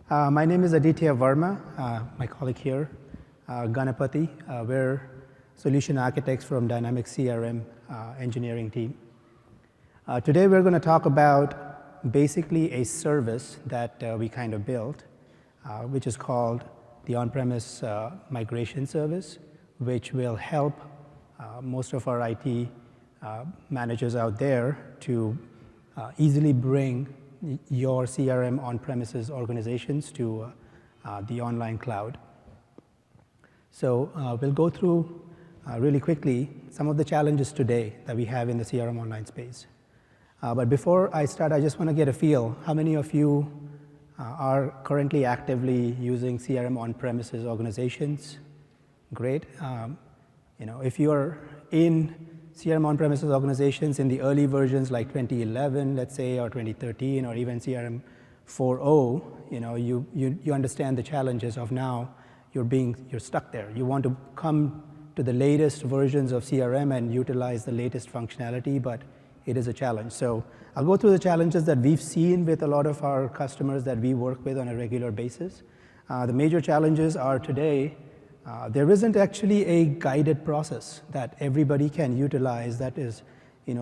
My name is Aditya Verma. My colleague here, Ganapati. We're solution architects from Dynamics CRM engineering team. Today we're going to talk about basically a service that we kind of built, which is called the on-premise migration service, which will help most of our IT managers out there to easily bring your CRM on-premises organizations to the online cloud. So we'll go through really quickly some of the challenges today that we have in the CRM online space. But before I start, I just want to get a feel. How many of you are currently actively using CRM on-premises organizations? Great. If you're in CRM on-premises organizations in the early versions like 2011, let's say, or 2013, or even CRM 4.0, you understand the challenges of now you're stuck there. You want to come to the latest versions of CRM and utilize the latest functionality, but it is a challenge. So I'll go through the challenges that we've seen with a lot of our customers that we work with on a regular basis. The major challenges are today, there isn't actually a guided process that everybody can utilize that is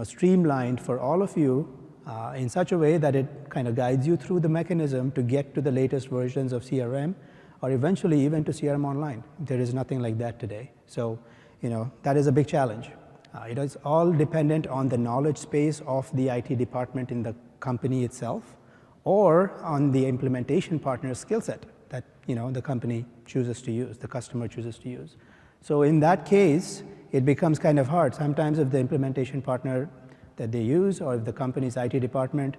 streamlined for all of you in such a way that it kind of guides you through the mechanism to get to the latest versions of CRM or eventually even to CRM Online. There is nothing like that today. So that is a big challenge. It is all dependent on the knowledge space of the IT department in the company itself or on the implementation partner's skill set that the company chooses to use, the customer chooses to use. So in that case, it becomes kind of hard. Sometimes if the implementation partner that they use or if the company's IT department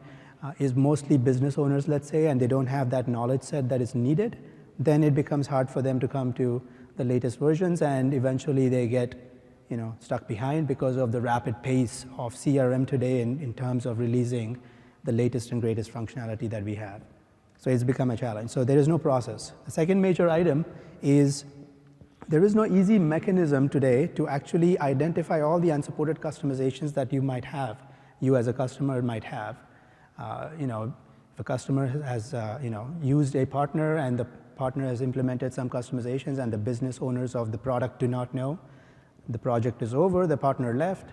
is mostly business owners, let's say, and they don't have that knowledge set that is needed, then it becomes hard for them to come to the latest versions, and eventually they get stuck behind because of the rapid pace of CRM today in terms of releasing the latest and greatest functionality that we have. So it's become a challenge. So there is no process. The second major item is there is no easy mechanism today to actually identify all the unsupported customizations that you might have, you as a customer might have. If a customer has used a partner and the partner has implemented some customizations and the business owners of the product do not know, the project is over, the partner left,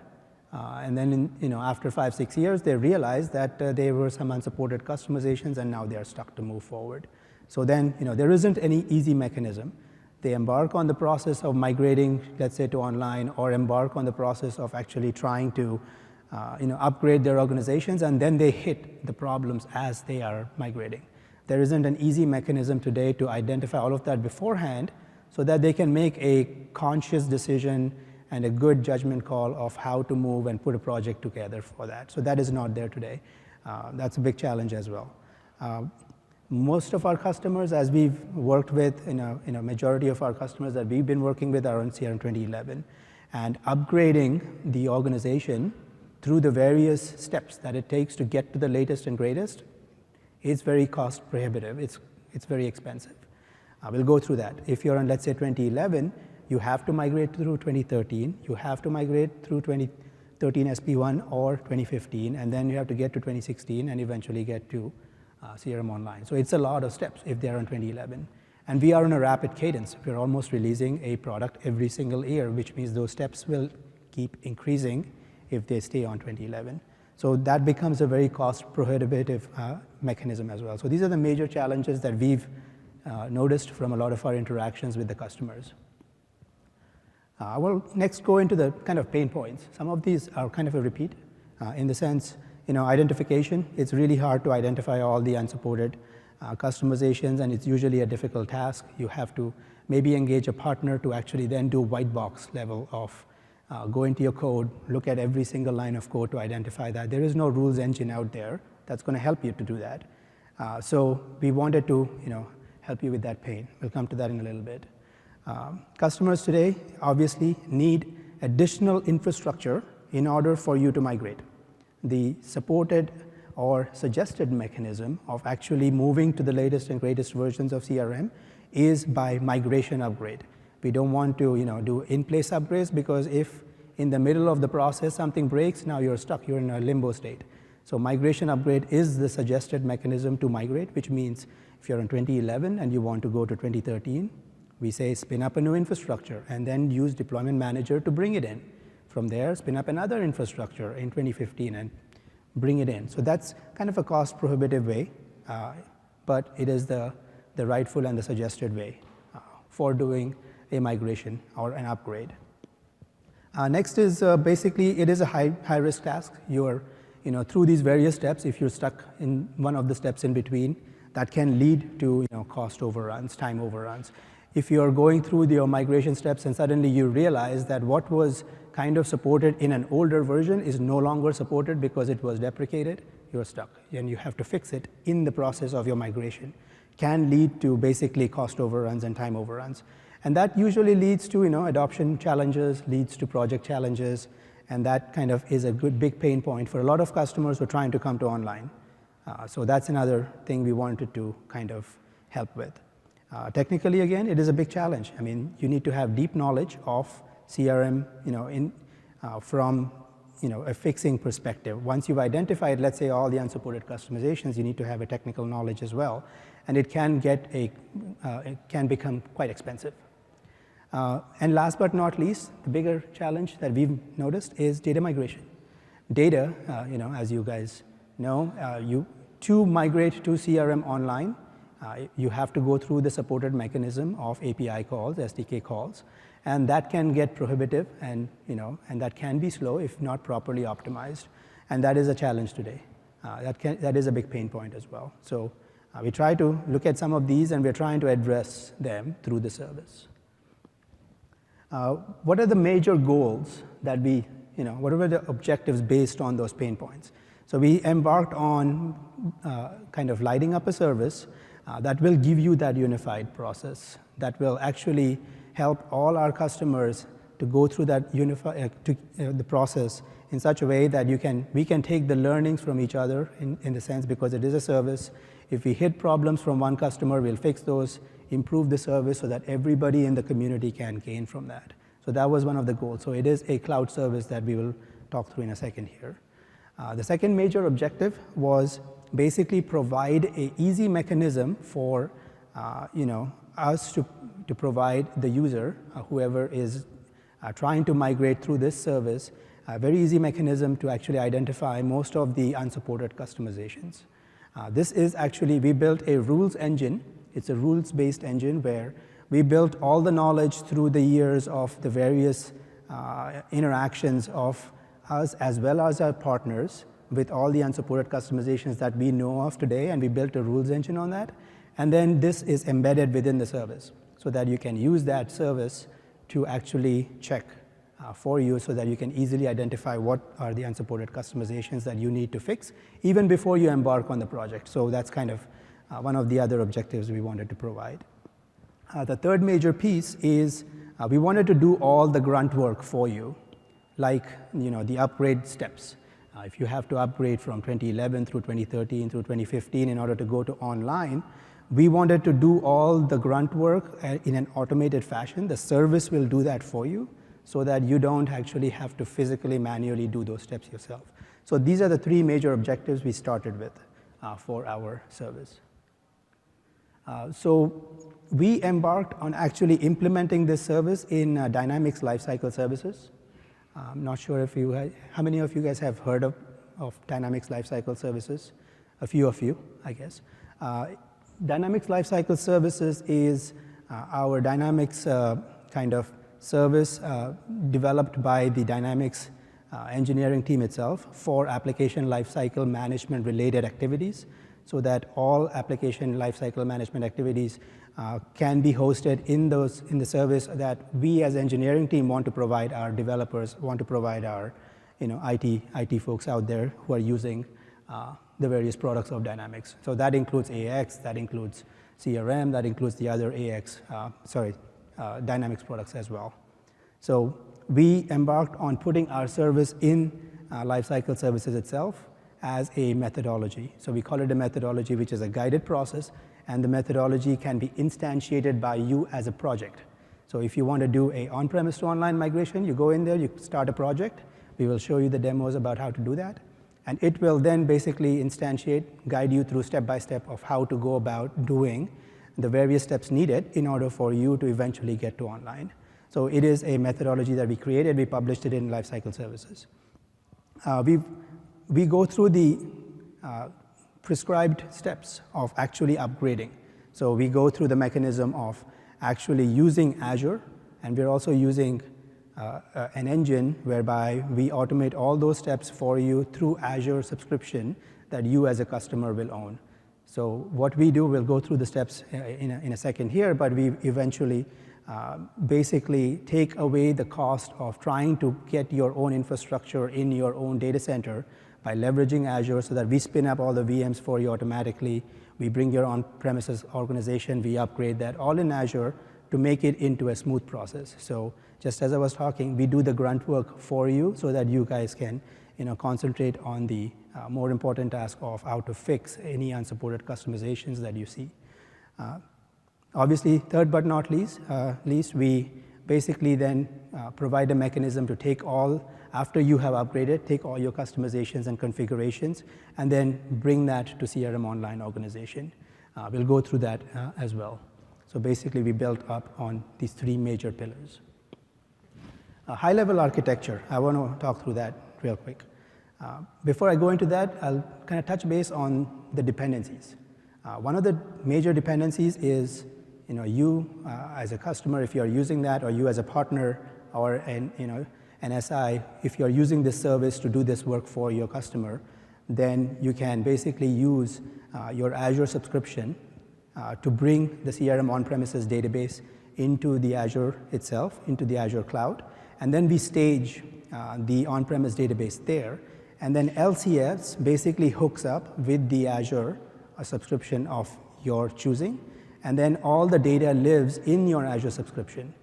and then after 5-6 years, they realize that there were some unsupported customizations and now they are stuck to move forward. So then there isn't any easy mechanism. They embark on the process of migrating, let's say, to online, or embark on the process of actually trying to upgrade their organizations, and then they hit the problems as they are migrating. There isn't an easy mechanism today to identify all of that beforehand so that they can make a conscious decision and a good judgment call of how to move and put a project together for that. So that is not there today. That's a big challenge as well. Most of our customers, as we've worked with, majority of our customers that we've been working with are on CRM 2011. And upgrading the organization through the various steps that it takes to get to the latest and greatest is very cost prohibitive. It's very expensive. We'll go through that. If you're on, let's say, 2011, you have to migrate through 2013, you have to migrate through 2013 SP1 or 2015, and then you have to get to 2016 and eventually get to CRM Online. So it's a lot of steps if they're on 2011. And we are on a rapid cadence. We're almost releasing a product every single year, which means those steps will keep increasing if they stay on 2011. So that becomes a very cost prohibitive mechanism as well. So these are the major challenges that we've noticed from a lot of our interactions with the customers. We'll next go into the kind of pain points. Some of these are kind of a repeat in the sense, identification. It's really hard to identify all the unsupported customizations, and it's usually a difficult task. You have to maybe engage a partner to actually then do white box level of go into your code, look at every single line of code to identify that. There is no rules engine out there that's going to help you to do that. So we wanted to help you with that pain. We'll come to that in a little bit. Customers today obviously need additional infrastructure in order for you to migrate. The supported or suggested mechanism of actually moving to the latest and greatest versions of CRM is by migration upgrade. We don't want to do in-place upgrades, because if in the middle of the process something breaks, now you're stuck, you're in a limbo state. So migration upgrade is the suggested mechanism to migrate, which means If you're in 2011 and you want to go to 2013, we say spin up a new infrastructure and then use Deployment Manager to bring it in. From there, spin up another infrastructure in 2015 and bring it in. So that's kind of a cost-prohibitive way, but it is the rightful and the suggested way for doing a migration or an upgrade. Next is basically, it is a high-risk task. You're through these various steps. If you're stuck in one of the steps in between, that can lead to cost overruns, time overruns. If you're going through your migration steps and suddenly you realize that what was kind of supported in an older version is no longer supported because it was deprecated, you're stuck. And you have to fix it in the process of your migration. Can lead to basically cost overruns and time overruns. And that usually leads to adoption challenges, leads to project challenges, and that kind of is a good big pain point for a lot of customers who are trying to come to online. So that's another thing we wanted to kind of help with. Technically, again, it is a big challenge. I mean, you need to have deep knowledge of CRM, from a fixing perspective. Once you've identified, let's say, all the unsupported customizations, you need to have a technical knowledge as well, and it can become quite expensive. And last but not least, the bigger challenge that we've noticed is data migration. Data, as you guys know, to migrate to CRM Online, you have to go through the supported mechanism of API calls, SDK calls, and that can get prohibitive, and that can be slow if not properly optimized, and that is a challenge today. That is a big pain point as well. So we try to look at some of these, and we're trying to address them through the service. What are the major goals that what are the objectives based on those pain points? So we embarked on kind of lighting up a service that will give you that unified process, that will actually help all our customers to go through that the process in such a way that we can take the learnings from each other in the sense, because it is a service. If we hit problems from one customer, we'll fix those, improve the service so that everybody in the community can gain from that. So that was one of the goals. So it is a cloud service that we will talk through in a second here. The second major objective was basically provide an easy mechanism for us to provide the user, whoever is trying to migrate through this service, a very easy mechanism to actually identify most of the unsupported customizations. This is actually, we built a rules engine. It's a rules-based engine where we built all the knowledge through the years of the various interactions of us as well as our partners with all the unsupported customizations that we know of today, and we built a rules engine on that. And then this is embedded within the service so that you can use that service to actually check for you so that you can easily identify what are the unsupported customizations that you need to fix even before you embark on the project. So that's kind of one of the other objectives we wanted to provide. The third major piece is we wanted to do all the grunt work for you, like the upgrade steps. If you have to upgrade from 2011 through 2013 through 2015 in order to go to online, we wanted to do all the grunt work in an automated fashion. The service will do that for you so that you don't actually have to physically, manually do those steps yourself. So these are the three major objectives we started with for our service. So we embarked on actually implementing this service in Dynamics Lifecyc services. I'm not sure if how many of you guys have heard of Dynamics Lifecyc services? A few of you, I guess. Dynamics Lifecyc services is our Dynamics kind of service developed by the Dynamics engineering team itself for application lifecycle management related activities, so that all application lifecycle management activities can be hosted in the service that we as engineering team want to provide our developers, want to provide our IT folks out there who are using the various products of Dynamics. So that includes AX, that includes CRM, that includes the other Dynamics products as well. So we embarked on putting our service in Lifecycle services itself as a methodology. So we call it a methodology, which is a guided process, and the methodology can be instantiated by you as a project. So if you want to do a on-premise to online migration, you go in there, you start a project. We will show you the demos about how to do that. And it will then basically instantiate, guide you through step-by-step of how to go about doing the various steps needed in order for you to eventually get to online. So it is a methodology that we created. We published it in Lifecycle Services. We go through the prescribed steps of actually upgrading. So we go through the mechanism of actually using Azure, and we're also using an engine whereby we automate all those steps for you through Azure subscription that you as a customer will own. So what we do, we'll go through the steps in a second here, but we eventually basically take away the cost of trying to get your own infrastructure in your own data center by leveraging Azure so that we spin up all the VMs for you automatically. We bring your on-premises organization, we upgrade that all in Azure to make it into a smooth process. So just as I was talking, we do the grunt work for you so that you guys can concentrate on the more important task of how to fix any unsupported customizations that you see. Obviously, third but not least, we basically then provide a mechanism to take all, after you have upgraded, take all your customizations and configurations, and then bring that to CRM Online organization. We'll go through that as well. So basically, we built up on these three major pillars. High-level architecture, I want to talk through that real quick. Before I go into that, I'll kind of touch base on the dependencies. One of the major dependencies is you as a customer, if you're using that, or you as a partner, or an SI, if you're using this service to do this work for your customer, then you can basically use your Azure subscription to bring the CRM on-premises database into the Azure itself, into the Azure cloud. And then we stage the on-premise database there. And then LCS basically hooks up with the Azure subscription of your choosing. And then all the data lives in your Azure subscription.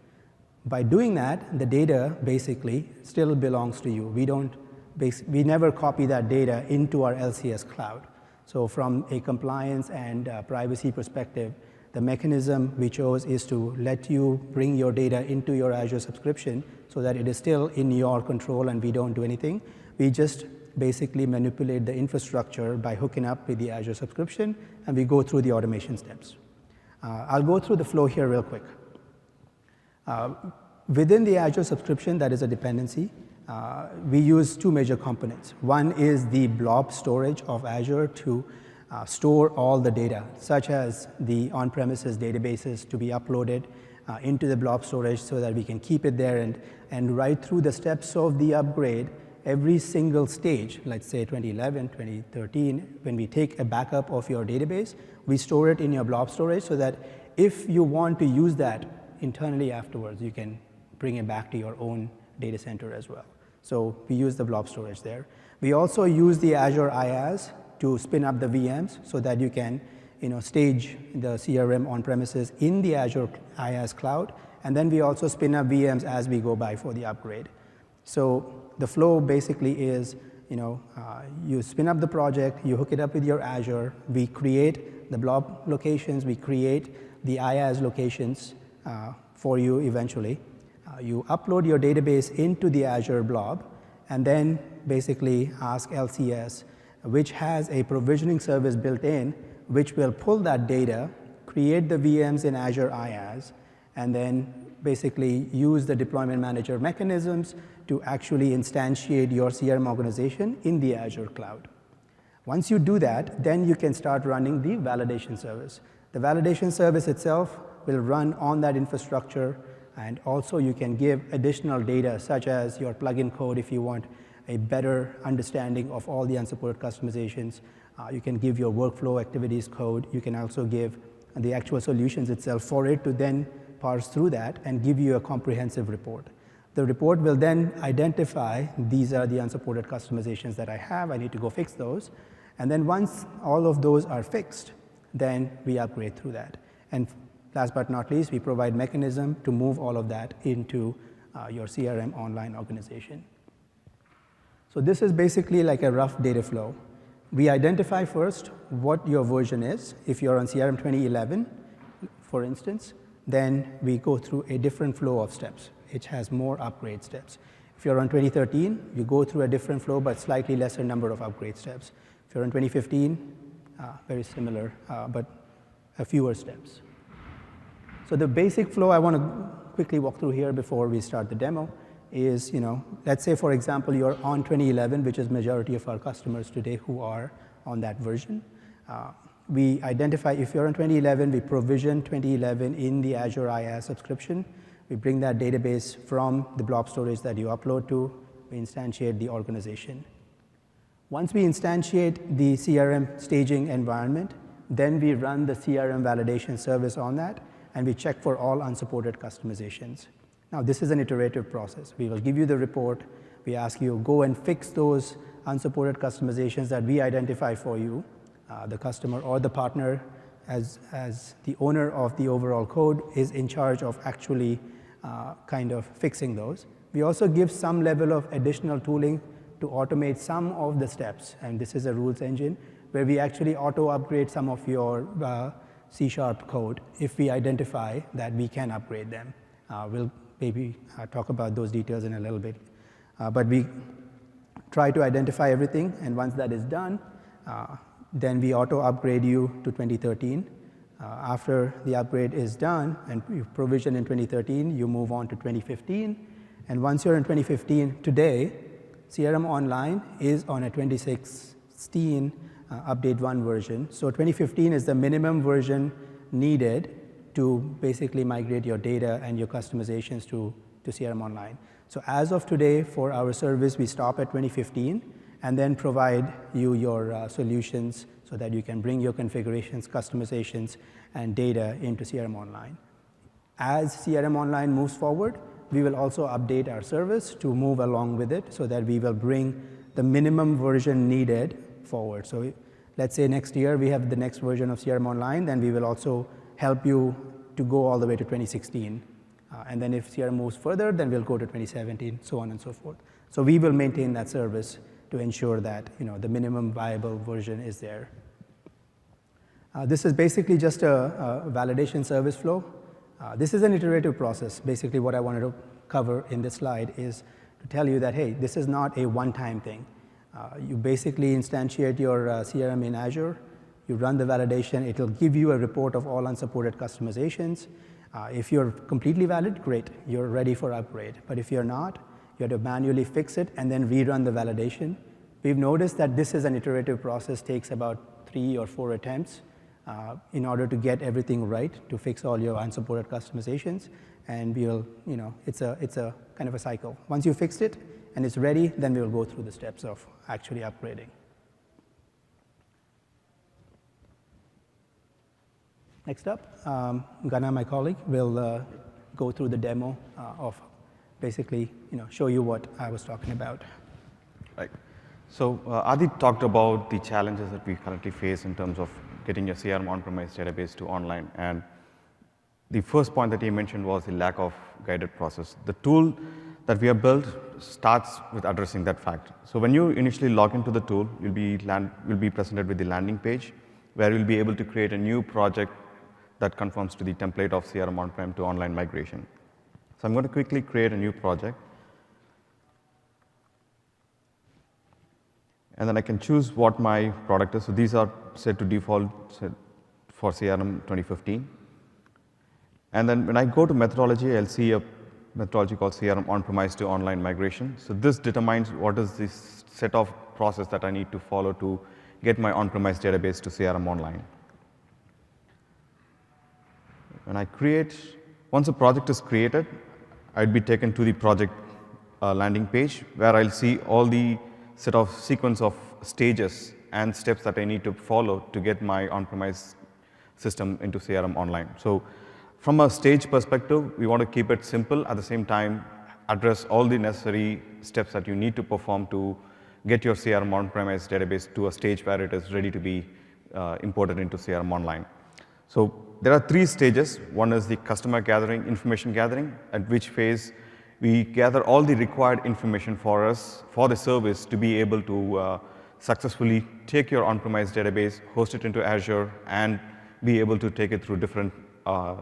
By doing that, the data basically still belongs to you. We never copy that data into our LCS cloud. So from a compliance and privacy perspective, the mechanism we chose is to let you bring your data into your Azure subscription so that it is still in your control and we don't do anything. We just basically manipulate the infrastructure by hooking up with the Azure subscription, and we go through the automation steps. I'll go through the flow here real quick. Within the Azure subscription, that is a dependency, we use two major components. One is the blob storage of Azure to store all the data, such as the on-premises databases to be uploaded into the blob storage so that we can keep it there and right through the steps of the upgrade, every single stage, let's say 2011, 2013, when we take a backup of your database, we store it in your blob storage so that if you want to use that internally afterwards, you can bring it back to your own data center as well. So we use the blob storage there. We also use the Azure IaaS to spin up the VMs so that you can stage the CRM on-premises in the Azure IaaS cloud. And then we also spin up VMs as we go by for the upgrade. So the flow basically is, you spin up the project, you hook it up with your Azure, we create the blob locations, we create the IaaS locations for you eventually. You upload your database into the Azure blob, and then basically ask LCS, which has a provisioning service built in, which will pull that data, create the VMs in Azure IaaS, and then basically use the deployment manager mechanisms to actually instantiate your CRM organization in the Azure cloud. Once you do that, then you can start running the validation service. The validation service itself will run on that infrastructure, and also you can give additional data such as your plugin code if you want a better understanding of all the unsupported customizations. You can give your workflow activities code. You can also give the actual solutions itself for it to then parse through that and give you a comprehensive report. The report will then identify these are the unsupported customizations that I have. I need to go fix those. And then once all of those are fixed, then we upgrade through that. And last but not least, we provide mechanism to move all of that into your CRM Online organization. So this is basically like a rough data flow. We identify first what your version is. If you're on CRM 2011, for instance, then we go through a different flow of steps. It has more upgrade steps. If you're on 2013, you go through a different flow, but slightly lesser number of upgrade steps. If you're on 2015, very similar, but a fewer steps. So the basic flow I want to quickly walk through here before we start the demo is, let's say, for example, you're on 2011, which is majority of our customers today who are on that version. We identify, if you're on 2011, we provision 2011 in the Azure IaaS subscription. We bring that database from the blob storage that you upload to. We instantiate the organization. Once we instantiate the CRM staging environment, then we run the CRM validation service on that, and we check for all unsupported customizations. Now, this is an iterative process. We will give you the report. We ask you, go and fix those unsupported customizations that we identify for you. The customer or the partner, as the owner of the overall code, is in charge of actually kind of fixing those. We also give some level of additional tooling to automate some of the steps, and this is a rules engine where we actually auto-upgrade some of your C# code if we identify that we can upgrade them. We'll maybe talk about those details in a little bit. But we try to identify everything, and once that is done, then we auto-upgrade you to 2013. After the upgrade is done and you provision in 2013, you move on to 2015. And once you're in 2015, today, CRM Online is on a 2016 update 1 version. So 2015 is the minimum version needed to basically migrate your data and your customizations to CRM Online. So as of today, for our service, we stop at 2015 and then provide you your solutions so that you can bring your configurations, customizations, and data into CRM Online. As CRM Online moves forward, we will also update our service to move along with it so that we will bring the minimum version needed forward. So let's say next year we have the next version of CRM Online, then we will also help you to go all the way to 2016. And then if CRM moves further, then we'll go to 2017, so on and so forth. So we will maintain that service to ensure that the minimum viable version is there. This is basically just a validation service flow. This is an iterative process. Basically, what I wanted to cover in this slide is to tell you that, hey, this is not a one-time thing. You basically instantiate your CRM in Azure. You run the validation. It will give you a report of all unsupported customizations. If you're completely valid, great. You're ready for upgrade. But if you're not, you have to manually fix it and then rerun the validation. We've noticed that this is an iterative process, takes about 3 or 4 attempts in order to get everything right, to fix all your unsupported customizations. And we'll, it's a kind of a cycle. Once you fixed it and it's ready, then we'll go through the steps of actually upgrading. Next up, Ghana, my colleague, will go through the demo of basically, show you what I was talking about. Right. So Adi talked about the challenges that we currently face in terms of getting your CRM on-premise database to online. And the first point that he mentioned was the lack of guided process. The tool that we have built starts with addressing that fact. So when you initially log into the tool, you'll be presented with the landing page where you'll be able to create a new project that conforms to the template of CRM on-prem to online migration. So I'm going to quickly create a new project. And then I can choose what my product is. So these are set to default for CRM 2015. And then when I go to methodology, I'll see a methodology called CRM on-premise to online migration. So this determines what is this set of process that I need to follow to get my on-premise database to CRM Online. When I once a project is created, I'd be taken to the project landing page where I'll see all the set of sequence of stages and steps that I need to follow to get my on-premise system into CRM Online. So from a stage perspective, we want to keep it simple, at the same time address all the necessary steps that you need to perform to get your CRM on-premise database to a stage where it is ready to be imported into CRM Online. So there are 3 stages. One is the customer gathering, information gathering, at which phase we gather all the required information for us, for the service to be able to successfully take your on-premise database, host it into Azure, and be able to take it through different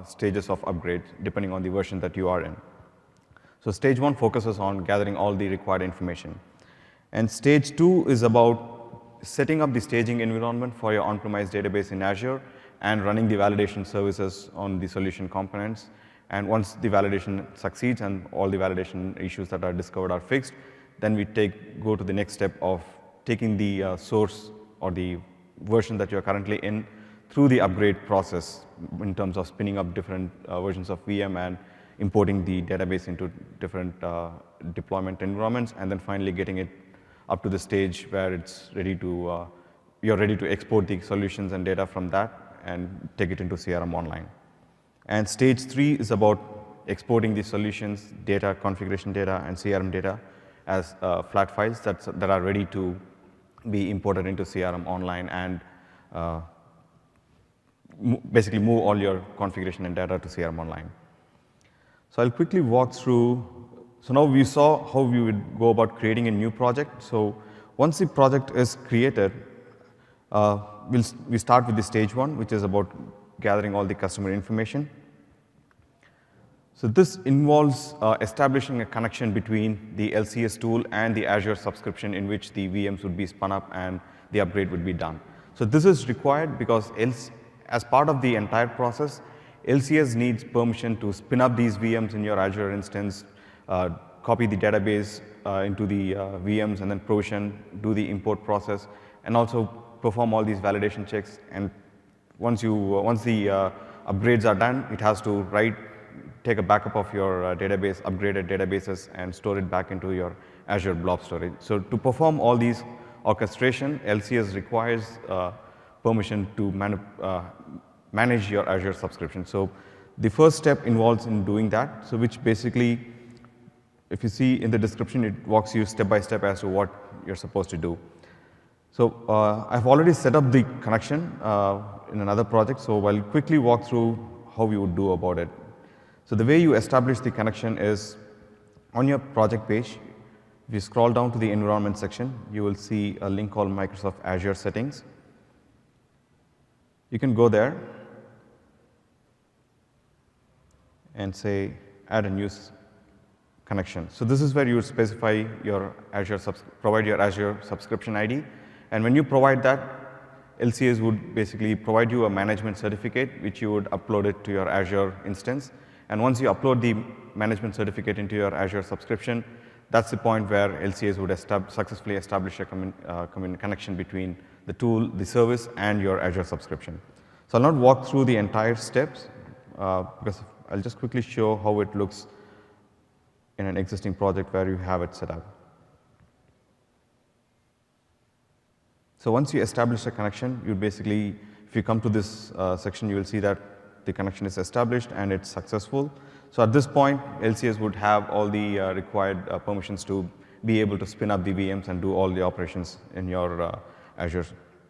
stages of upgrade, depending on the version that you are in. So stage 1 focuses on gathering all the required information. And stage 2 is about setting up the staging environment for your on-premise database in Azure and running the validation services on the solution components. And once the validation succeeds and all the validation issues that are discovered are fixed, then we go to the next step of taking the source or the version that you're currently in through the upgrade process in terms of spinning up different versions of VM and importing the database into different deployment environments, and then finally getting it up to the stage where it's ready to, you're ready to export the solutions and data from that and take it into CRM Online. And stage 3 is about exporting the solutions, data, configuration data, and CRM data as flat files that are ready to be imported into CRM Online and basically move all your configuration and data to CRM Online. So I'll quickly walk through. So now we saw how we would go about creating a new project. So once the project is created, we start with the stage 1, which is about gathering all the customer information. So this involves establishing a connection between the LCS tool and the Azure subscription in which the VMs would be spun up and the upgrade would be done. So this is required because as part of the entire process, LCS needs permission to spin up these VMs in your Azure instance, copy the database into the VMs, and then provision, do the import process, and also perform all these validation checks. And once the upgrades are done, it has to take a backup of your database, upgraded databases, and store it back into your Azure blob storage. So to perform all these orchestration, LCS requires permission to manage your Azure subscription. So the first step involves in doing that, so which basically, if you see in the description, it walks you step by step as to what you're supposed to do. So I've already set up the connection in another project, so I'll quickly walk through how we would do about it. So the way you establish the connection is on your project page. If you scroll down to the environment section, you will see a link called Microsoft Azure Settings. You can go there and say add a new connection. So this is where you would specify your provide your Azure subscription ID, and when you provide that, LCS would basically provide you a management certificate which you would upload it to your Azure instance. And once you upload the management certificate into your Azure subscription, that's the point where LCS would successfully establish a connection between the tool, the service, and your Azure subscription. So I'll not walk through the entire steps because I'll just quickly show how it looks in an existing project where you have it set up. So once you establish a connection, you basically, if you come to this section, you will see that the connection is established and it's successful. So at this point, LCS would have all the required permissions to be able to spin up the VMs and do all the operations in your Azure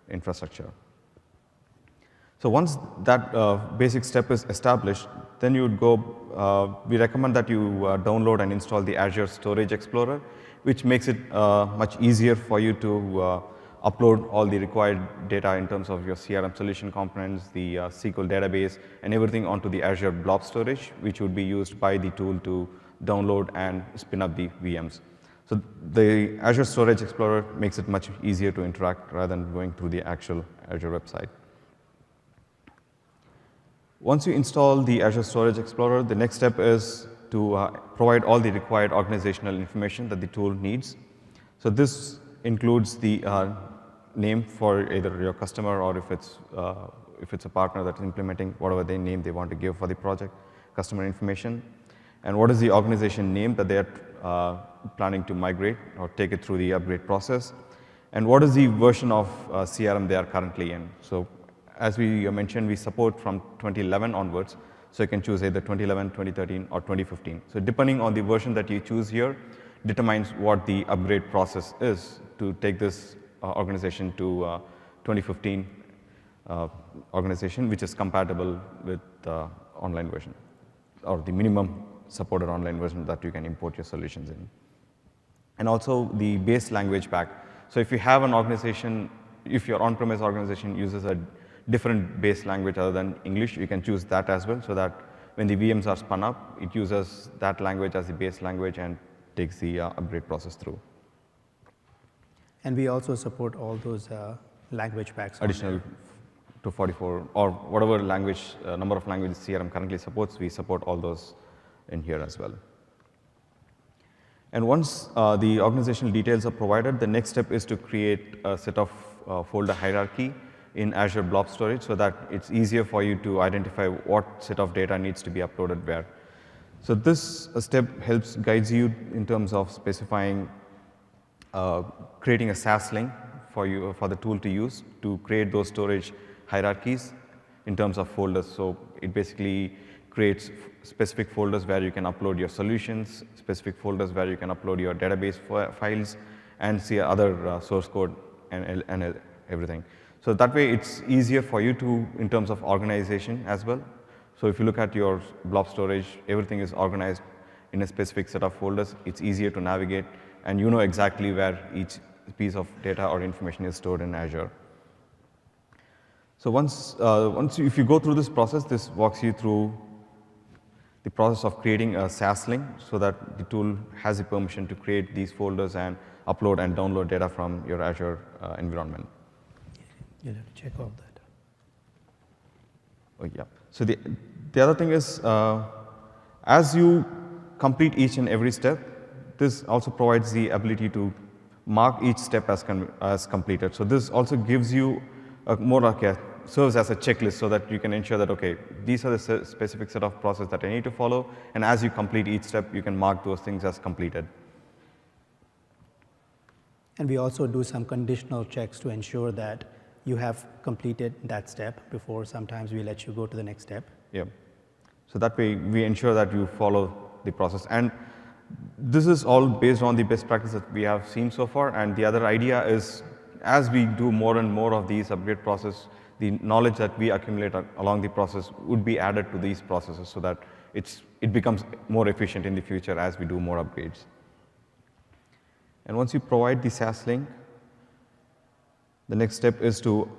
infrastructure. So once that basic step is established, then you would go, we recommend that you download and install the Azure Storage Explorer, which makes it much easier for you to upload all the required data in terms of your CRM solution components, the SQL database, and everything onto the Azure blob storage, which would be used by the tool to download and spin up the VMs. So the Azure Storage Explorer makes it much easier to interact rather than going through the actual Azure website. Once you install the Azure Storage Explorer, the next step is to provide all the required organizational information that the tool needs. So this includes the name for either your customer or if it's a partner that's implementing whatever name they want to give for the project, customer information, and what is the organization name that they are planning to migrate or take it through the upgrade process, and what is the version of CRM they are currently in. So as we mentioned, we support from 2011 onwards, so you can choose either 2011, 2013, or 2015. So depending on the version that you choose here, determines what the upgrade process is to take this organization to 2015 organization, which is compatible with the online version, or the minimum supported online version that you can import your solutions in. And also the base language pack. So if you have an organization, if your on-premise organization uses a different base language other than English, you can choose that as well, so that when the VMs are spun up, it uses that language as the base language and takes the upgrade process through. And we also support all those language packs. Additional to 44 or whatever language, number of languages CRM currently supports, we support all those in here as well. And once the organizational details are provided, the next step is to create a set of folder hierarchy in Azure Blob Storage so that it's easier for you to identify what set of data needs to be uploaded where. So this step guides you in terms of specifying, creating a SAS link for the tool to use to create those storage hierarchies in terms of folders. So it basically creates specific folders where you can upload your solutions, specific folders where you can upload your database files, and see other source code and everything. So that way it's easier for you to, in terms of organization as well. So if you look at your blob storage, everything is organized in a specific set of folders. It's easier to navigate, and you know exactly where each piece of data or information is stored in Azure. So if you go through this process, this walks you through the process of creating a SAS link so that the tool has the permission to create these folders and upload and download data from your Azure environment. You'll have to check all that. Oh, yeah. So the other thing is, as you complete each and every step, this also provides the ability to mark each step as completed. So this also gives you serves as a checklist so that you can ensure that, okay, these are the specific set of process that I need to follow, and as you complete each step, you can mark those things as completed. And we also do some conditional checks to ensure that you have completed that step before sometimes we let you go to the next step. Yeah. So that way we ensure that you follow the process. And this is all based on the best practice that we have seen so far. And the other idea is, as we do more and more of these upgrade process, the knowledge that we accumulate along the process would be added to these processes so that it becomes more efficient in the future as we do more upgrades. And once you provide the SAS link, the next step is to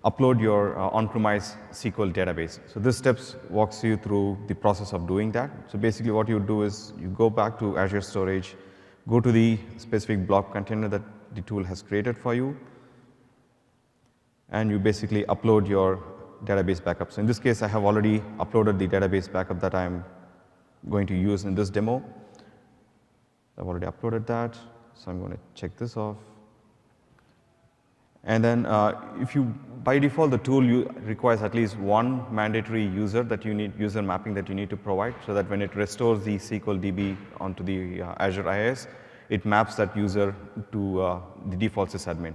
upload your on-premise SQL database. So this steps walks you through the process of doing that. So basically what you do is you go back to Azure Storage, go to the specific blob container that the tool has created for you, and you basically upload your database backup. So in this case, I have already uploaded the database backup that I'm going to use in this demo. I've already uploaded that, so I'm going to check this off. And then by default, the tool requires at least one mandatory user mapping that you need to provide, so that when it restores the SQL DB onto the Azure IaaS, it maps that user to the default sysadmin.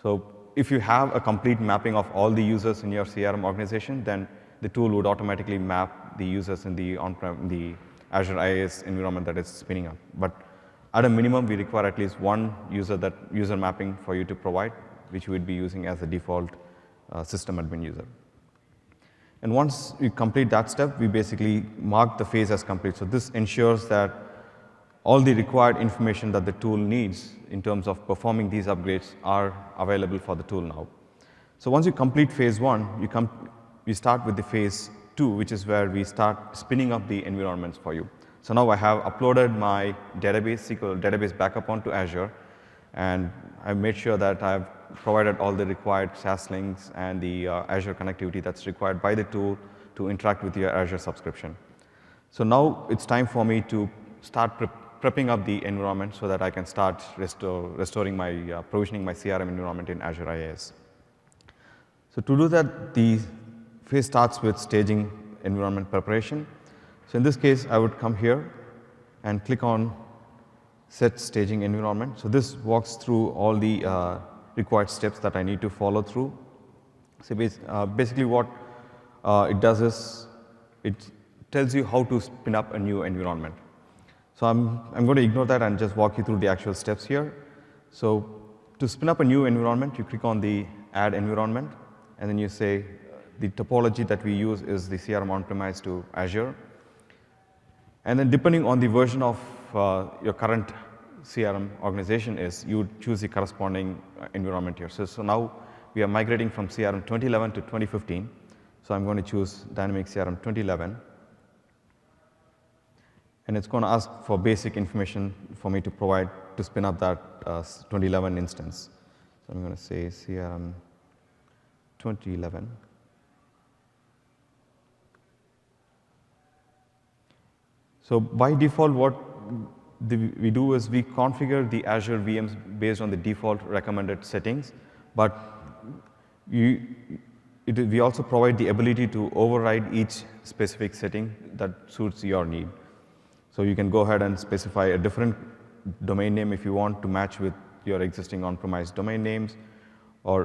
So if you have a complete mapping of all the users in your CRM organization, then the tool would automatically map the users in the Azure IaaS environment that it's spinning up. But at a minimum, we require at least one user mapping for you to provide, which you would be using as the default system admin user. And once you complete that step, we basically mark the phase as complete. So this ensures that all the required information that the tool needs in terms of performing these upgrades are available for the tool now. So once you complete phase one, you start with the phase two, which is where we start spinning up the environments for you. So now I have uploaded my SQL database backup onto Azure, and I've made sure that I've provided all the required SAS links and the Azure connectivity that's required by the tool to interact with your Azure subscription. So now it's time for me to start prepping up the environment so that I can start provisioning my CRM environment in Azure IaaS. So to do that, the phase starts with staging environment preparation. So in this case, I would come here and click on Set Staging Environment. So this walks through all the required steps that I need to follow through. So basically what it does is it tells you how to spin up a new environment. So I'm going to ignore that and just walk you through the actual steps here. So to spin up a new environment, you click on the Add Environment, and then you say the topology that we use is the CRM on-premise to Azure. And then depending on the version of your current CRM organization is, you would choose the corresponding environment here. So now we are migrating from CRM 2011 to 2015. So I'm going to choose Dynamics CRM 2011. and it's going to ask for basic information for me to provide to spin up that 2011 instance. So I'm going to say CRM 2011. So by default, what we do is we configure the Azure VMs based on the default recommended settings, but we also provide the ability to override each specific setting that suits your need. So you can go ahead and specify a different domain name if you want to match with your existing on-premise domain names, or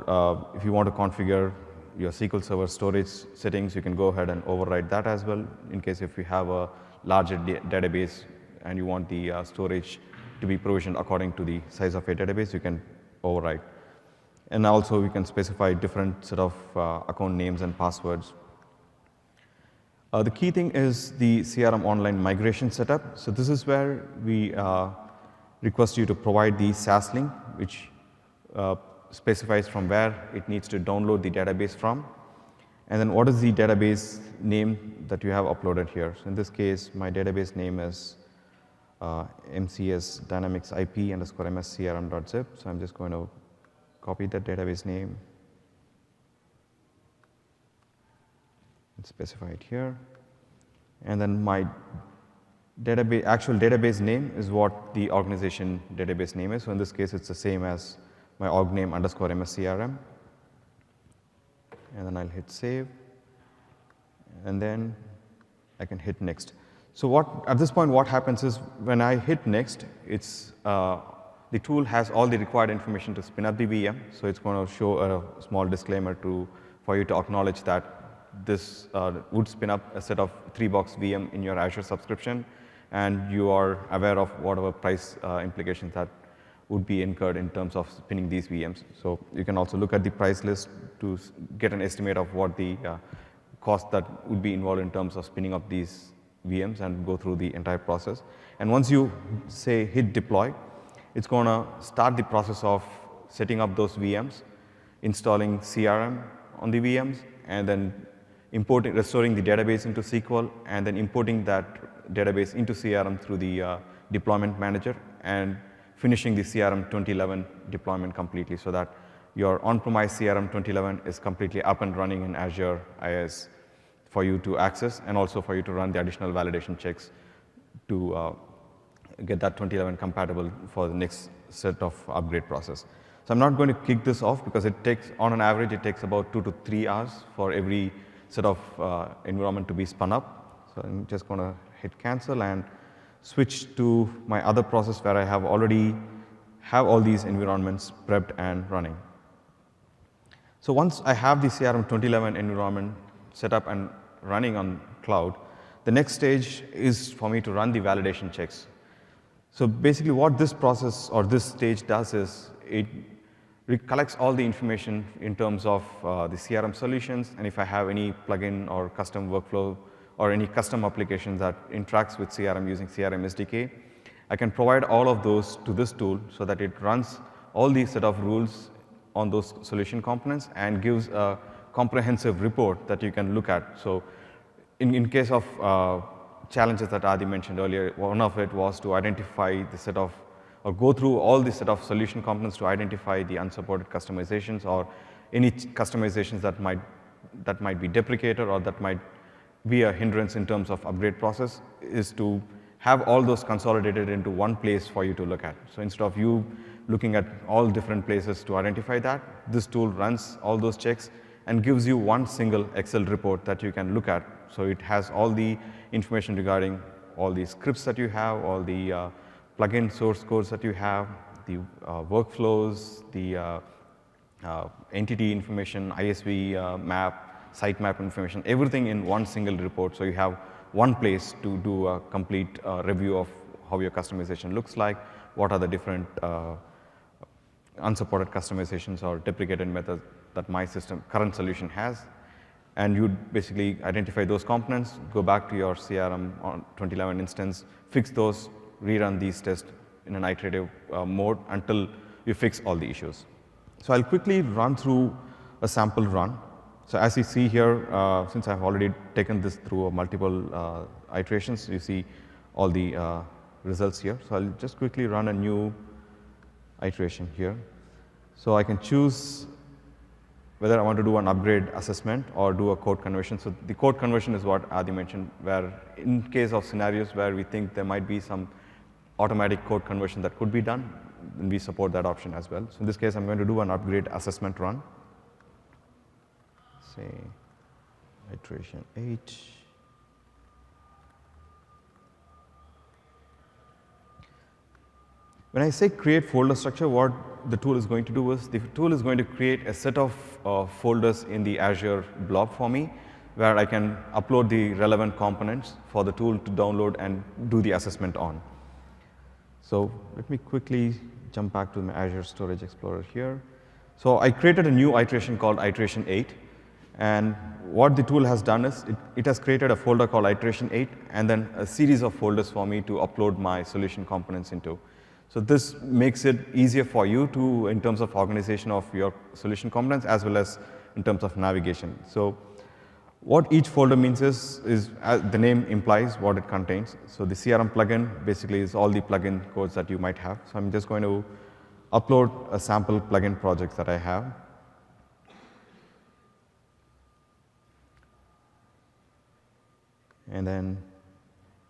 if you want to configure your SQL Server storage settings, you can go ahead and override that as well. In case if you have a larger database and you want the storage to be provisioned according to the size of your database, you can override. And also we can specify different set of account names and passwords. The key thing is the CRM Online migration setup. So this is where we request you to provide the SaaS link, which specifies from where it needs to download the database from. And then what is the database name that you have uploaded here. So in this case, my database name is MCS Dynamics IP underscore MSCRM.zip. So I'm just going to copy that database name and specify it here. And then my actual database name is what the organization database name is. So in this case, it's the same as my org name underscore MSCRM. And then I'll hit save. And then I can hit next. So at this point, what happens is when I hit next, it's the tool has all the required information to spin up the VM. So it's going to show a small disclaimer for you to acknowledge that this would spin up a set of 3-box VM in your Azure subscription, and you are aware of whatever price implications that would be incurred in terms of spinning these VMs. So you can also look at the price list to get an estimate of what the cost that would be involved in terms of spinning up these VMs and go through the entire process. And once you say hit deploy, it's going to start the process of setting up those VMs, installing CRM on the VMs, and then restoring the database into SQL, and then importing that database into CRM through the deployment manager, and finishing the CRM 2011 deployment completely so that your on-premise CRM 2011 is completely up and running in Azure IaaS for you to access, and also for you to run the additional validation checks to get that 2011 compatible for the next set of upgrade process. So I'm not going to kick this off because it takes, on an average, it takes about 2 to 3 hours for every set of environment to be spun up. So I'm just going to hit cancel and switch to my other process where I have already have all these environments prepped and running. So once I have the CRM 2011 environment set up and running on cloud, the next stage is for me to run the validation checks. So basically what this process or this stage does is it collects all the information in terms of the CRM solutions, and if I have any plugin or custom workflow or any custom application that interacts with CRM using CRM SDK, I can provide all of those to this tool so that it runs all these set of rules on those solution components and gives a comprehensive report that you can look at. So in case of challenges that Adi mentioned earlier, one of it was to identify the set of, or go through all the set of solution components to identify the unsupported customizations or any customizations that might be deprecated or that might be a hindrance in terms of upgrade process, is to have all those consolidated into one place for you to look at. So instead of you looking at all different places to identify that, this tool runs all those checks and gives you one single Excel report that you can look at. So it has all the information regarding all the scripts that you have, all the plugin source codes that you have, the workflows, the entity information, ISV map, sitemap information, everything in one single report. So you have one place to do a complete review of how your customization looks like, what are the different unsupported customizations or deprecated methods that my current solution has. And you basically identify those components, go back to your CRM on 2011 instance, fix those, rerun these tests in an iterative mode until you fix all the issues. So I'll quickly run through a sample run. So as you see here, since I've already taken this through multiple iterations, you see all the results here. So I'll just quickly run a new iteration here. So I can choose whether I want to do an upgrade assessment or do a code conversion. So the code conversion is what Adi mentioned, where in case of scenarios where we think there might be some automatic code conversion that could be done, then we support that option as well. So in this case, I'm going to do an upgrade assessment run. Say iteration 8. When I say create folder structure, what the tool is going to do is the tool is going to create a set of folders in the Azure blob for me, where I can upload the relevant components for the tool to download and do the assessment on. So let me quickly jump back to my Azure Storage Explorer here. So I created a new iteration called iteration 8. And what the tool has done is it has created a folder called iteration 8 and then a series of folders for me to upload my solution components into. So this makes it easier for you to, in terms of organization of your solution components as well as in terms of navigation. So what each folder means is as the name implies what it contains. So the CRM plugin basically is all the plugin codes that you might have. So I'm just going to upload a sample plugin project that I have. And then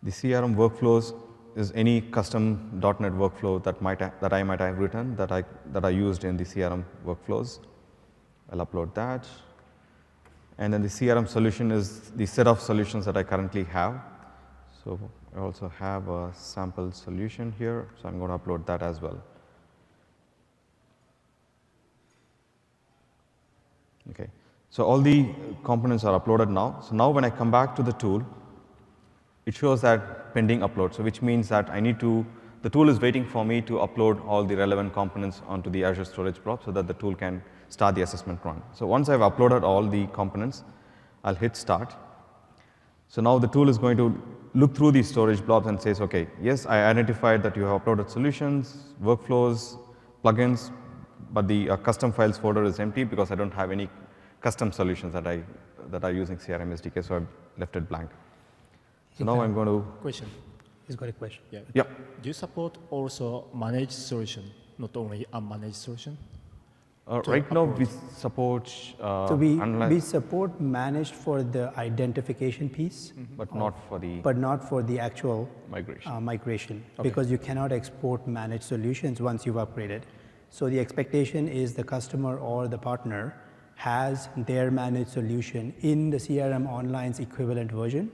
the CRM workflows is any custom .NET workflow that I might have written that I used in the CRM workflows. I'll upload that. And then the CRM solution is the set of solutions that I currently have. So I also have a sample solution here, so I'm going to upload that as well. Okay, so all the components are uploaded now. So now when I come back to the tool, it shows that pending upload, so which means that the tool is waiting for me to upload all the relevant components onto the Azure Storage Blob so that the tool can start the assessment run. So once I've uploaded all the components, I'll hit start. So now the tool is going to look through these storage blobs and says, okay, yes, I identified that you have uploaded solutions, workflows, plugins, but the custom files folder is empty because I don't have any custom solutions that are using CRM SDK, so I've left it blank. So now I'm going to... Question. He's got a question. Yeah. Yep. Do you support also managed solution, not only unmanaged solution? Right now, we support So we support managed for the identification piece, but not for the but not for the actual migration. because you cannot export managed solutions once you've upgraded. So the expectation is the customer or the partner has their managed solution in the CRM Online's equivalent version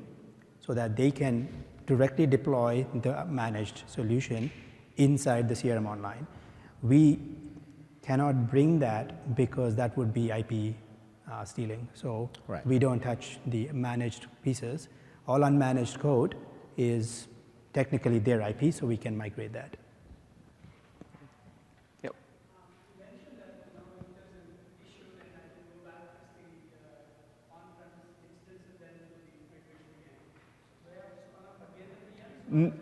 so that they can directly deploy the managed solution inside the CRM Online. We cannot bring that because that would be IP stealing. So we don't touch the managed pieces. All unmanaged code is technically their IP, so we can migrate that. Yep. You mentioned that if there's an issue, then I can go back to the on-premise instance and then do the migration again. Do I have to spun up again the VM?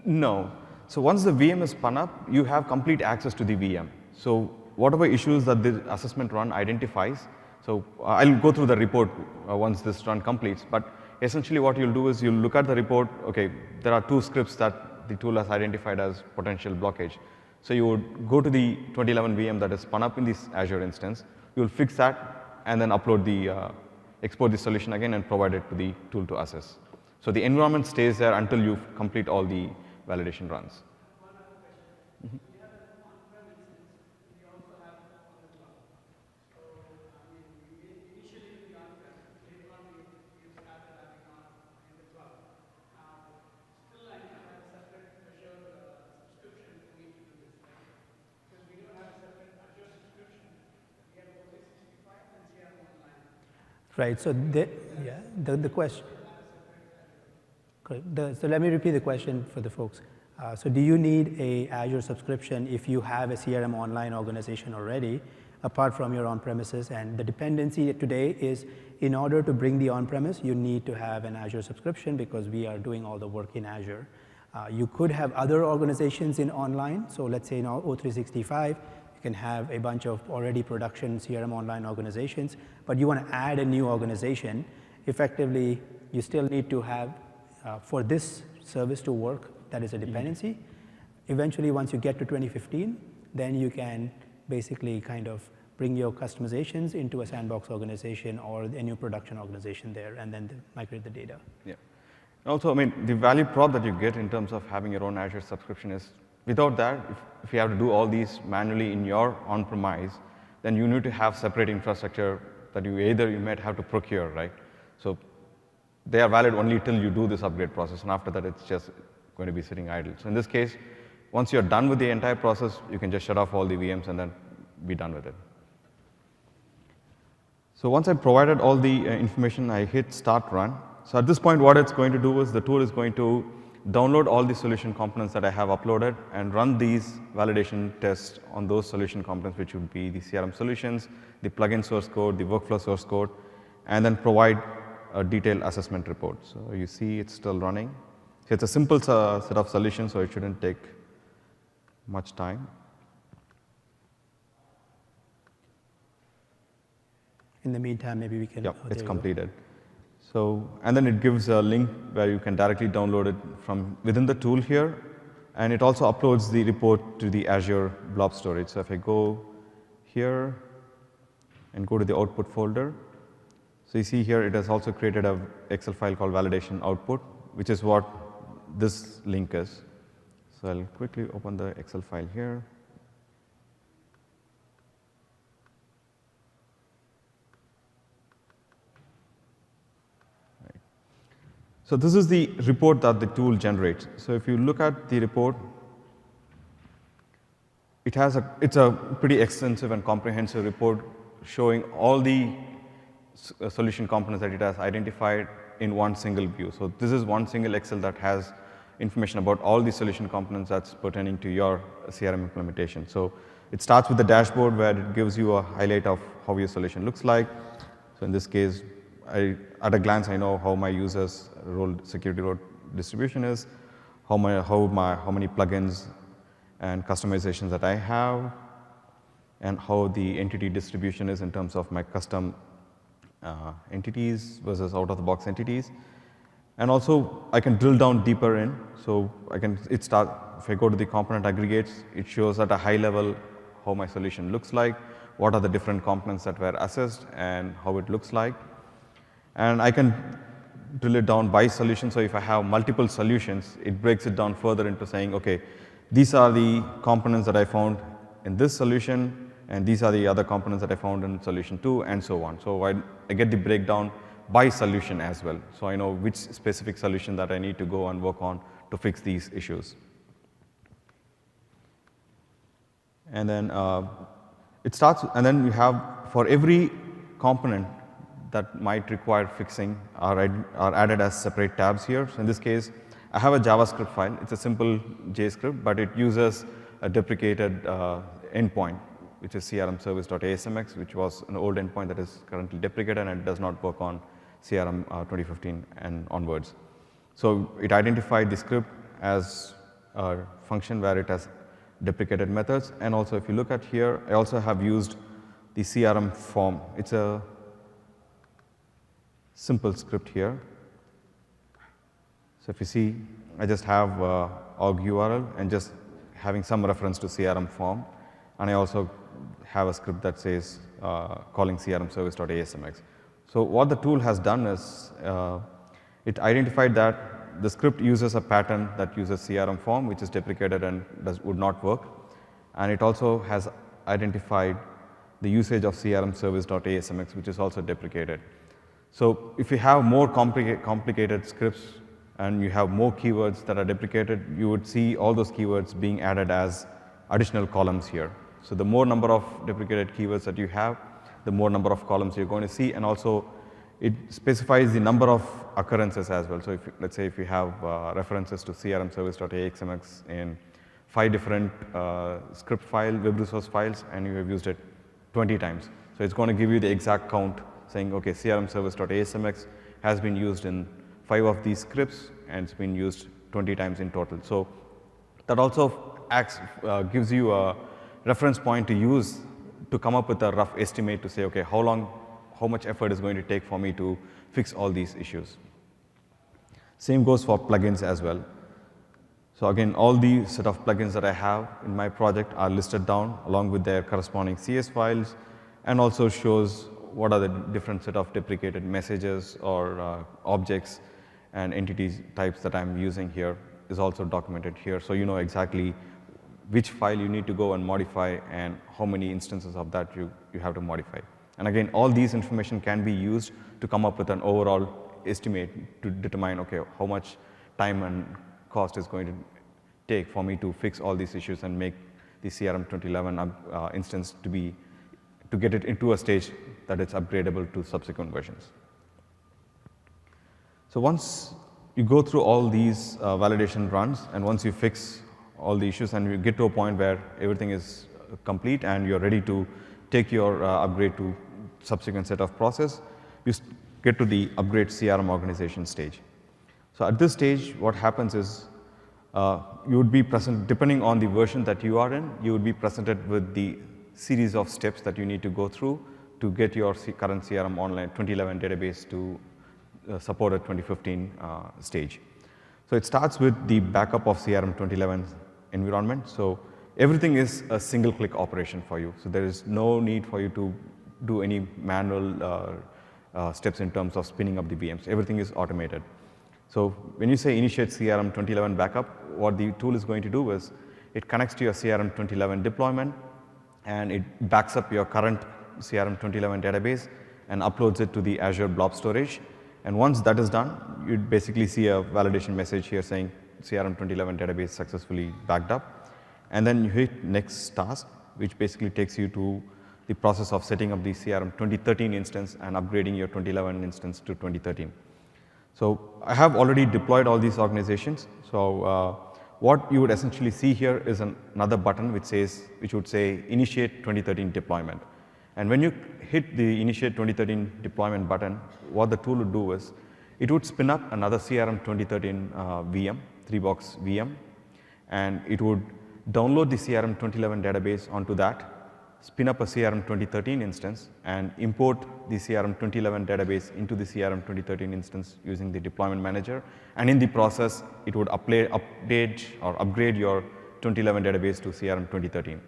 No. So once the VM is spun up, you have complete access to the VM. So whatever issues that the assessment run identifies, so I'll go through the report once this run completes, but essentially what you'll do is you'll look at the report, okay, there are 2 scripts that the tool has identified as potential blockage. So you would go to the 2011 VM that is spun up in this Azure instance, you'll fix that and then upload export the solution again and provide it to the tool to assess. So the environment stays there until you complete all the validation runs. One other question. We have an on-prem instance. We also have on the cloud. So, initially with the on-prem, later on we started having on in the cloud. Still, I need to have a separate Azure subscription for me to do this, right? Because we don't have a separate Azure subscription. We have O365 and CRM Online. Right, so the question. So let me repeat the question for the folks. So do you need a Azure subscription if you have a CRM Online organization already, apart from your on-premises? And the dependency today is in order to bring the on-premise, you need to have an Azure subscription because we are doing all the work in Azure. You could have other organizations in online. So let's say in O365, you can have a bunch of already production CRM Online organizations, but you want to add a new organization. Effectively, you still need to have for this service to work, that is a dependency. Eventually, once you get to 2015, then you can basically kind of bring your customizations into a sandbox organization or a new production organization there, and then migrate the data. Yeah. Also, I mean, the value prop that you get in terms of having your own Azure subscription is, without that, if you have to do all these manually in your on-premise, then you need to have separate infrastructure that you might have to procure, right? So they are valid only till you do this upgrade process, and after that, it's just going to be sitting idle. So in this case, once you're done with the entire process, you can just shut off all the VMs and then be done with it. So once I provided all the information, I hit start run. So at this point, what it's going to do is the tool is going to download all the solution components that I have uploaded and run these validation tests on those solution components, which would be the CRM solutions, the plugin source code, the workflow source code, and then provide a detailed assessment report. So you see it's still running. So it's a simple set of solutions, so it shouldn't take much time. In the meantime, maybe we can. Yep, oh, it's there you go. completed. So, and then it gives a link where you can directly download it from within the tool here, and it also uploads the report to the Azure blob storage. So if I go here and go to the output folder, so you see here it has also created a Excel file called validation output, which is what this link is. So I'll quickly open the Excel file here. So this is the report that the tool generates. So if you look at the report, it's a pretty extensive and comprehensive report showing all the solution components that it has identified in one single view. So this is one single Excel that has information about all the solution components that's pertaining to your CRM implementation. So it starts with the dashboard where it gives you a highlight of how your solution looks like. So in this case, at a glance, I know how my users' security role distribution is, how many plugins and customizations that I have, and how the entity distribution is in terms of my custom entities versus out-of-the-box entities. And also, I can drill down deeper in. So if I go to the component aggregates, it shows at a high level how my solution looks like, what are the different components that were assessed, and how it looks like. And I can drill it down by solution. So if I have multiple solutions, it breaks it down further into saying, okay, these are the components that I found in this solution, and these are the other components that I found in solution 2, and so on. So I get the breakdown by solution as well. So I know which specific solution that I need to go and work on to fix these issues. And then it starts, and then we have for every component that might require fixing are added as separate tabs here. So in this case, I have a JavaScript file. It's a simple JScript, but it uses a deprecated endpoint, which is CRM service.asmx, which was an old endpoint that is currently deprecated and does not work on CRM 2015 and onwards. So it identified the script as a function where it has deprecated methods. And also, if you look at here, I also have used the CRM form. It's a simple script here. So if you see, I just have org URL and just having some reference to CRM form. And I also have a script that says calling CRM service.asmx. So what the tool has done is it identified that the script uses a pattern that uses CRM form, which is deprecated and would not work. And it also has identified the usage of CRM service.asmx, which is also deprecated. So if you have more complicated scripts and you have more keywords that are deprecated, you would see all those keywords being added as additional columns here. So the more number of deprecated keywords that you have, the more number of columns you're going to see, and also it specifies the number of occurrences as well. So if, let's say if you have references to CRM service.axmx in 5 different script file, web resource files, and you have used it 20 times. So it's going to give you the exact count saying, okay, CRM service.asmx has been used in 5 of these scripts and it's been used 20 times in total. So that also gives you a reference point to use to come up with a rough estimate to say, okay, how much effort is going to take for me to fix all these issues. Same goes for plugins as well. So again, all the set of plugins that I have in my project are listed down along with their corresponding CS files, and also shows what are the different set of deprecated messages or objects and entity types that I'm using here is also documented here. So you know exactly which file you need to go and modify and how many instances of that you have to modify. And again, all these information can be used to come up with an overall estimate to determine, okay, how much time and cost is going to take for me to fix all these issues and make the CRM 2011 instance to get it into a stage that it's upgradable to subsequent versions. So once you go through all these validation runs, and once you fix all the issues and you get to a point where everything is complete and you're ready to take your upgrade to subsequent set of process, you get to the upgrade CRM organization stage. So at this stage, what happens is you would be present, depending on the version that you are in, you would be presented with the series of steps that you need to go through to get your current CRM Online 2011 database to support a 2015 stage. So it starts with the backup of CRM 2011 environment. So everything is a single click operation for you. So there is no need for you to do any manual steps in terms of spinning up the VMs. Everything is automated. So when you say initiate CRM 2011 backup, what the tool is going to do is it connects to your CRM 2011 deployment and it backs up your current CRM 2011 database and uploads it to the Azure Blob Storage. And once that is done, you'd basically see a validation message here saying CRM 2011 database successfully backed up. And then you hit next task, which basically takes you to the process of setting up the CRM 2013 instance and upgrading your 2011 instance to 2013. So I have already deployed all these organizations. So what you would essentially see here is another button which would say initiate 2013 deployment. And when you hit the initiate 2013 deployment button, what the tool would do is it would spin up another CRM 2013 VM, 3-box VM, and it would download the CRM 2011 database onto that, spin up a CRM 2013 instance, and import the CRM 2011 database into the CRM 2013 instance using the deployment manager. And in the process, it would update or upgrade your 2011 database to CRM 2013.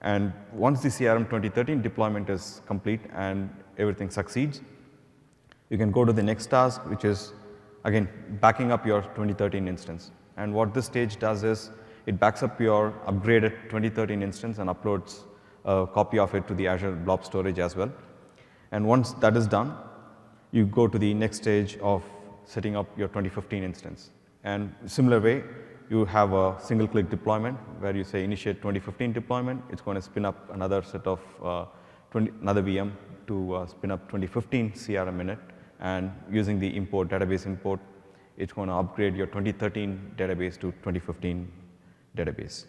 And once the CRM 2013 deployment is complete and everything succeeds, you can go to the next task, which is, again, backing up your 2013 instance. And what this stage does is it backs up your upgraded 2013 instance and uploads a copy of it to the Azure Blob Storage as well. And once that is done, you go to the next stage of setting up your 2015 instance. And similar way, you have a single click deployment where you say initiate 2015 deployment. It's going to spin up another set of another VM to spin up 2015 CRM in it. And using the import, database import, it's going to upgrade your 2013 database to 2015 database.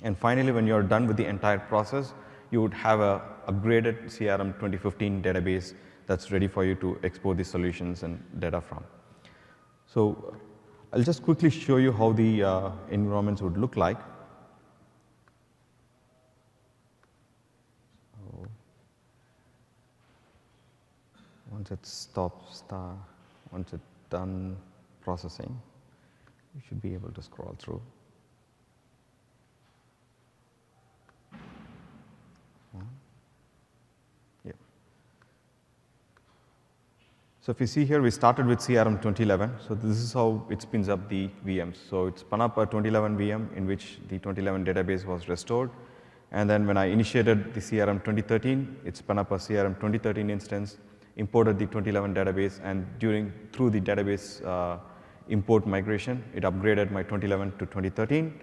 And finally, when you're done with the entire process, you would have a upgraded CRM 2015 database that's ready for you to export the solutions and data from. So I'll just quickly show you how the environments would look like. So once it stops, once it's done processing, you should be able to scroll through. Yeah. So if you see here, we started with CRM 2011. So this is how it spins up the VMs. So it spun up a 2011 VM in which the 2011 database was restored. And then when I initiated the CRM 2013, it spun up a CRM 2013 instance, imported the 2011 database, and through the database import migration, it upgraded my 2011 to 2013.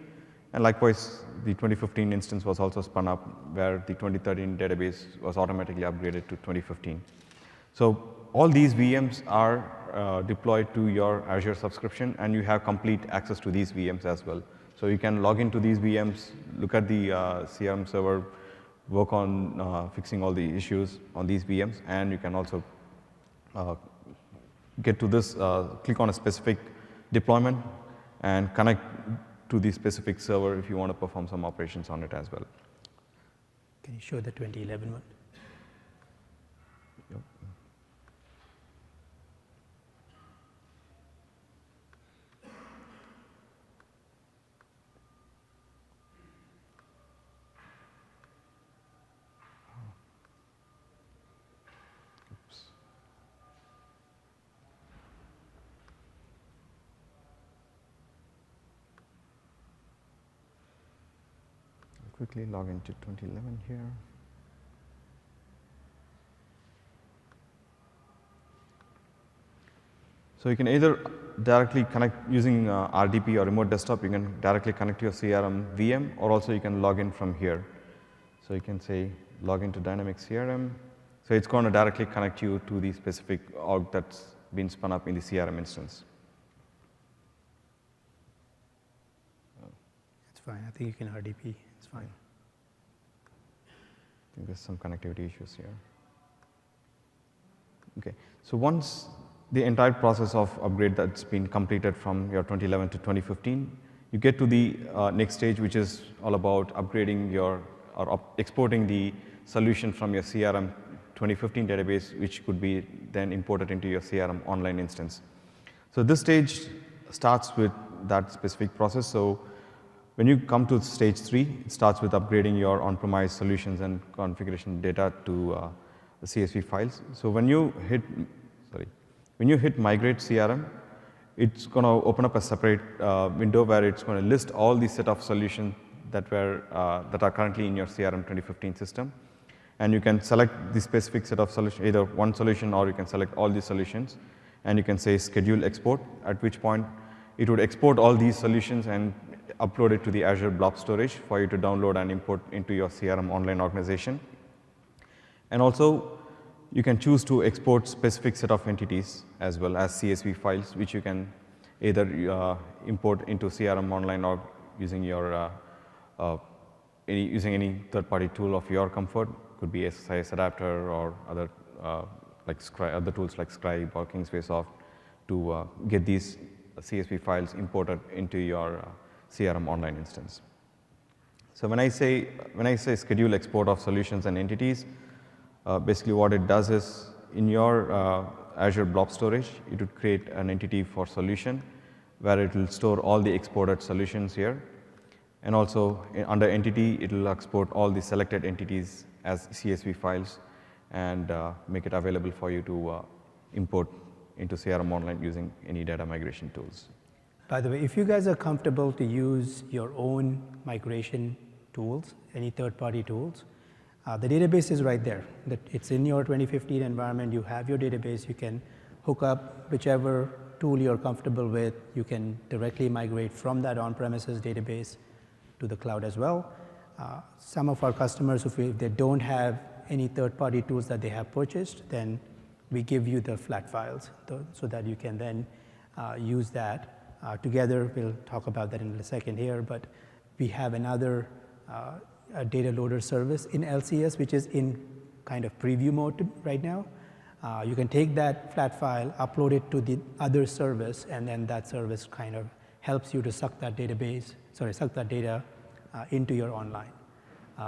And likewise, the 2015 instance was also spun up where the 2013 database was automatically upgraded to 2015. So all these VMs are deployed to your Azure subscription, and you have complete access to these VMs as well. So you can log into these VMs, look at the CRM server, work on fixing all the issues on these VMs, and you can also get to this, click on a specific deployment and connect to the specific server if you want to perform some operations on it as well. Can you show the 2011 one? Yep. quickly log into 2011 here. So you can either directly connect using RDP or remote desktop, you can directly connect to your CRM VM, or also you can log in from here. So you can say log into Dynamics CRM. So it's going to directly connect you to the specific org that's been spun up in the CRM instance. It's fine. I think you can RDP. It's fine. I think there's some connectivity issues here. Okay, so once the entire process of upgrade that's been completed from your 2011 to 2015, you get to the next stage, which is all about upgrading your or exporting the solution from your CRM 2015 database, which could be then imported into your CRM Online instance. So this stage starts with that specific process. So when you come to stage 3, it starts with upgrading your on-premise solutions and configuration data to the CSV files. So when you hit Migrate CRM, it's going to open up a separate window where it's going to list all the set of solutions that are currently in your CRM 2015 system. And you can select the specific set of solutions, either one solution or you can select all the solutions. And you can say schedule export, at which point it would export all these solutions and upload it to the Azure Blob Storage for you to download and import into your CRM Online organization. And also, you can choose to export specific set of entities as well as CSV files, which you can either import into CRM Online or using your using any third-party tool of your comfort. Could be SSIS adapter or other other tools like Scribe or Kingswaysoft to get these CSV files imported into your CRM Online instance. So when I say schedule export of solutions and entities, basically what it does is in your Azure Blob Storage, it would create an entity for solution where it will store all the exported solutions here. And also under entity, it will export all the selected entities as CSV files and make it available for you to import into CRM Online using any data migration tools. By the way, if you guys are comfortable to use your own migration tools, any third-party tools, the database is right there. It's in your 2015 environment. You have your database. You can hook up whichever tool you're comfortable with. You can directly migrate from that on-premises database to the cloud as well. Some of our customers, if they don't have any third-party tools that they have purchased, then we give you the flat files so that you can then use that. Together, we'll talk about that in a second here, but we have another a data loader service in LCS, which is in kind of preview mode right now. You can take that flat file, upload it to the other service, and then that service kind of helps you to suck that data into your online.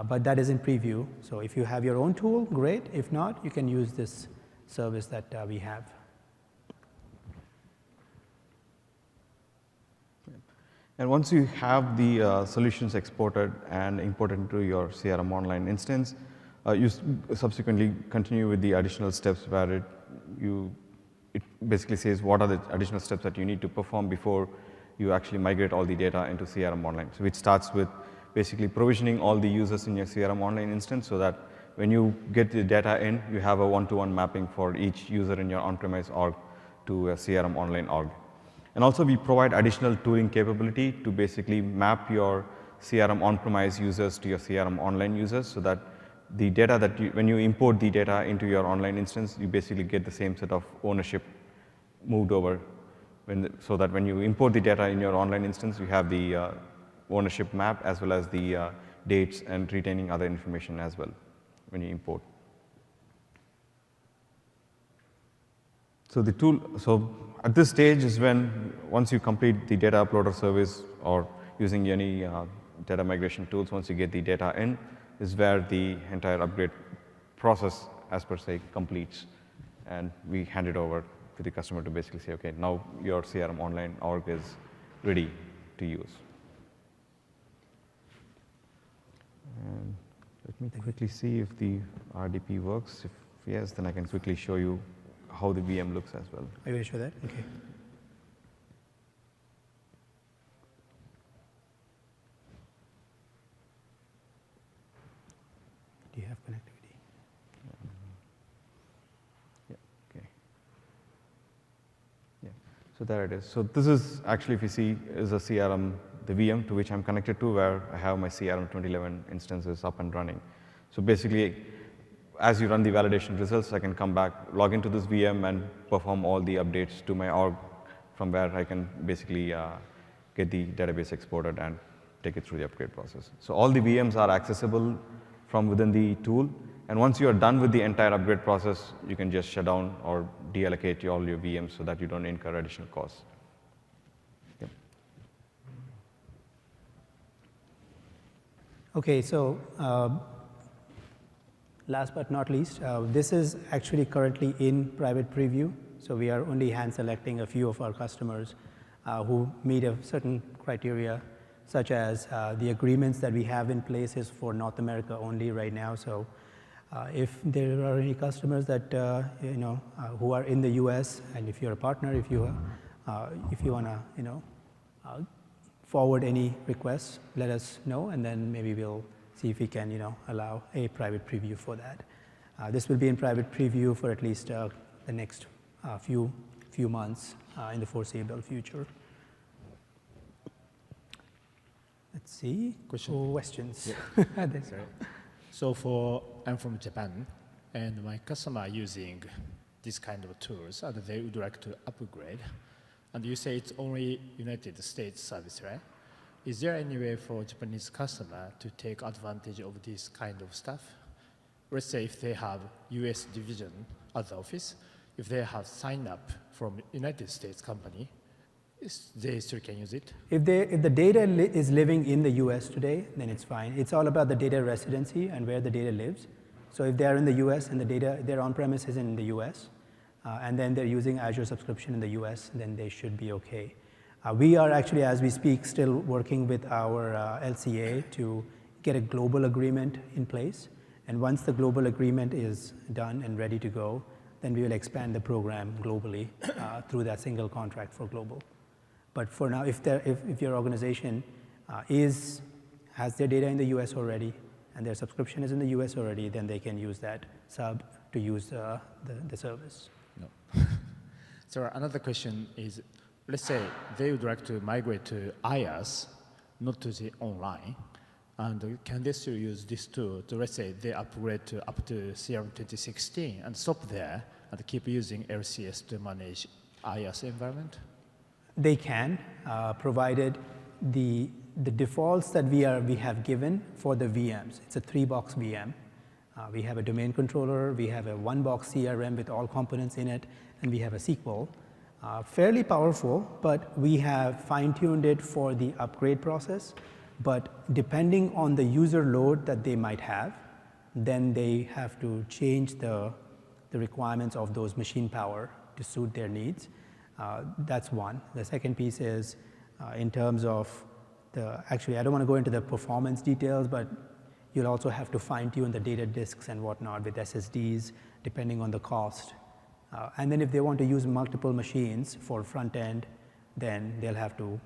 But that is in preview. So if you have your own tool, great. If not, you can use this service that we have. And once you have the solutions exported and imported into your CRM Online instance, you subsequently continue with the additional steps where it basically says what are the additional steps that you need to perform before you actually migrate all the data into CRM Online. So it starts with basically provisioning all the users in your CRM Online instance so that when you get the data in, you have a one-to-one mapping for each user in your on-premise org to a CRM Online org. And also we provide additional tooling capability to basically map your CRM on-premise users to your CRM Online users so that the data that when you import the data into your online instance, you basically get the same set of ownership moved over so that when you import the data in your online instance, you have the ownership map as well as the dates and retaining other information as well when you import. So at this stage is when once you complete the data uploader service or using any data migration tools, once you get the data in, is where the entire upgrade process, as per se, completes. And we hand it over to the customer to basically say, okay, now your CRM Online org is ready to use. And let me quickly see if the RDP works. If yes, then I can quickly show you how the VM looks as well. Are you going to show that? Okay. So there it is. So this is actually, if you see, is a CRM, the VM to which I'm connected to, where I have my CRM 2011 instances up and running. So basically, as you run the validation results, I can come back, log into this VM and perform all the updates to my org, from where I can basically get the database exported and take it through the upgrade process. So all the VMs are accessible from within the tool. And once you are done with the entire upgrade process, you can just shut down or deallocate all your VMs so that you don't incur additional costs. Yep. Okay, so last but not least, this is actually currently in private preview. So we are only hand selecting a few of our customers who meet a certain criteria, such as the agreements that we have in place is for North America only right now. So if there are any customers that who are in the U.S. and if you're a partner, if you want to forward any requests, let us know, and then maybe we'll see if we can allow a private preview for that. This will be in private preview for at least the next few months in the foreseeable future. Let's see. Questions. Yeah. So I'm from Japan, and my customer are using this kind of tools, and they would like to upgrade. And you say it's only United States service, right? Is there any way for Japanese customer to take advantage of this kind of stuff? Let's say if they have US division at the office, if they have signed up from United States company, they still can use it? If the data is living in the US today, then it's fine. It's all about the data residency and where the data lives. So if they're in the US and the data, their on-premise is in the US, and then they're using Azure subscription in the US, then they should be okay. We are actually, as we speak, still working with our LCA to get a global agreement in place. And once the global agreement is done and ready to go, then we will expand the program globally through that single contract for global. But for now, if your organization has their data in the US already and their subscription is in the US already, then they can use that sub to use the service. No. So another question is, let's say they would like to migrate to IaaS, not to the online, and can they still use this tool to, let's say, they upgrade up to CRM 2016 and stop there and keep using LCS to manage IaaS environment? They can, provided the defaults that we have given for the VMs. It's a 3-box VM. We have a domain controller, we have a 1-box CRM with all components in it, and we have a SQL. Fairly powerful, but we have fine-tuned it for the upgrade process. But depending on the user load that they might have, then they have to change the requirements of those machine power to suit their needs. That's one. The second piece is in terms of actually I don't want to go into the performance details, but you'll also have to fine-tune the data disks and whatnot with SSDs, depending on the cost. And then if they want to use multiple machines for front end, then they'll have to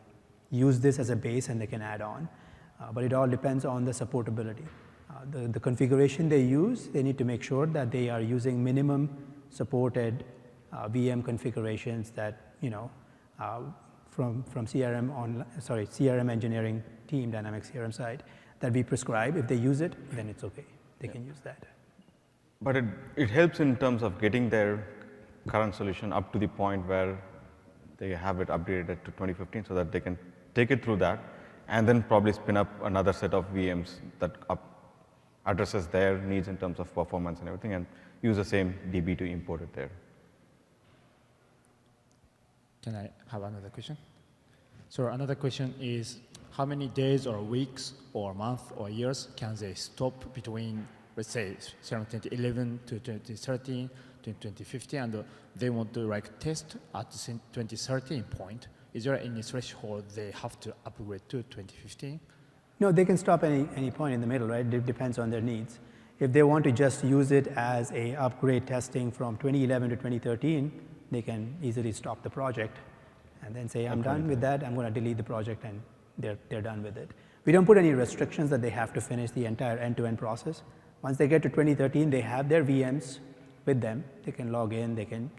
use this as a base and they can add on. But it all depends on the supportability. The configuration they use, they need to make sure that they are using minimum supported VM configurations that, from CRM engineering team, Dynamics CRM side, that we prescribe. If they use it, then it's okay. They can use that. But it helps in terms of getting their current solution up to the point where they have it updated to 2015 so that they can take it through that and then probably spin up another set of VMs that addresses their needs in terms of performance and everything and use the same DB to import it there. Can I have another question? So another question is, how many days or weeks or months or years can they stop between, let's say, 2011 to 2013 to 2015, and they want to test at the 2013 point? Is there any threshold they have to upgrade to 2015? No, they can stop any point in the middle, right? It depends on their needs. If they want to just use it as a upgrade testing from 2011 to 2013, they can easily stop the project and then say, I'm done with that, I'm going to delete the project, and they're done with it. We don't put any restrictions that they have to finish the entire end-to-end process. Once they get to 2013, they have their VMs with them. They can log in, they can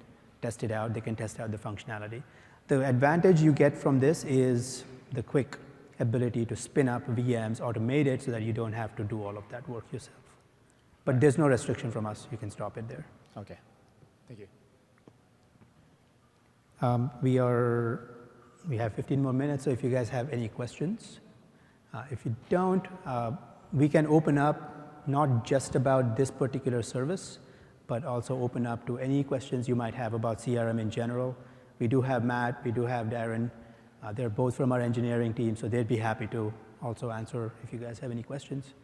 test it out. They can test out the functionality. The advantage you get from this is the quick ability to spin up VMs, automate it so that you don't have to do all of that work yourself. But there's no restriction from us. You can stop it there. Okay. Thank you. We have 15 more minutes, so if you guys have any questions. If you don't, we can open up not just about this particular service, but also open up to any questions you might have about CRM in general. We do have Matt, we do have Darren. They're both from our engineering team, so they'd be happy to also answer if you guys have any questions.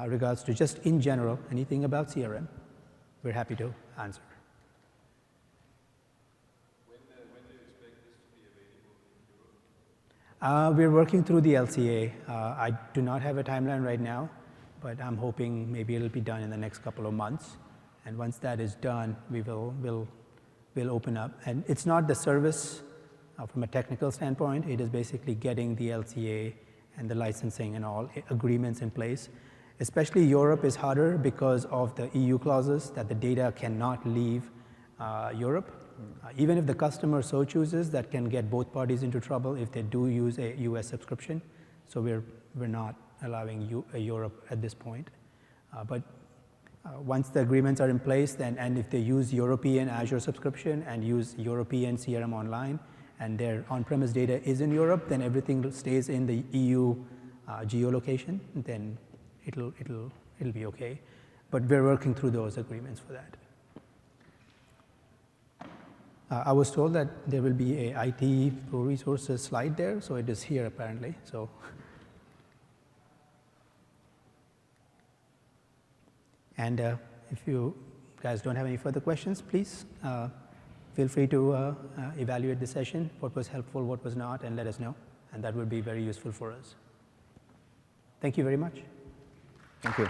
Regards to just in general, anything about CRM, we're happy to answer. When do you expect this to be available in Europe? We're working through the LCA. I do not have a timeline right now, but I'm hoping maybe it'll be done in the next couple of months. And once that is done, we'll open up. And it's not the service from a technical standpoint. It is basically getting the LCA and the licensing and all agreements in place. Especially Europe is harder because of the EU clauses that the data cannot leave Europe. Even if the customer so chooses, that can get both parties into trouble if they do use a US subscription. So we're not allowing Europe at this point. But once the agreements are in place, then, and if they use European Azure subscription and use European CRM Online, and their on-premise data is in Europe, then everything stays in the EU geolocation, then it'll be okay. But we're working through those agreements for that. I was told that there will be a IT Pro Resources slide there, so it is here apparently. So. And if you guys don't have any further questions, please feel free to evaluate the session, what was helpful, what was not, and let us know. And that would be very useful for us. Thank you very much. Thank you.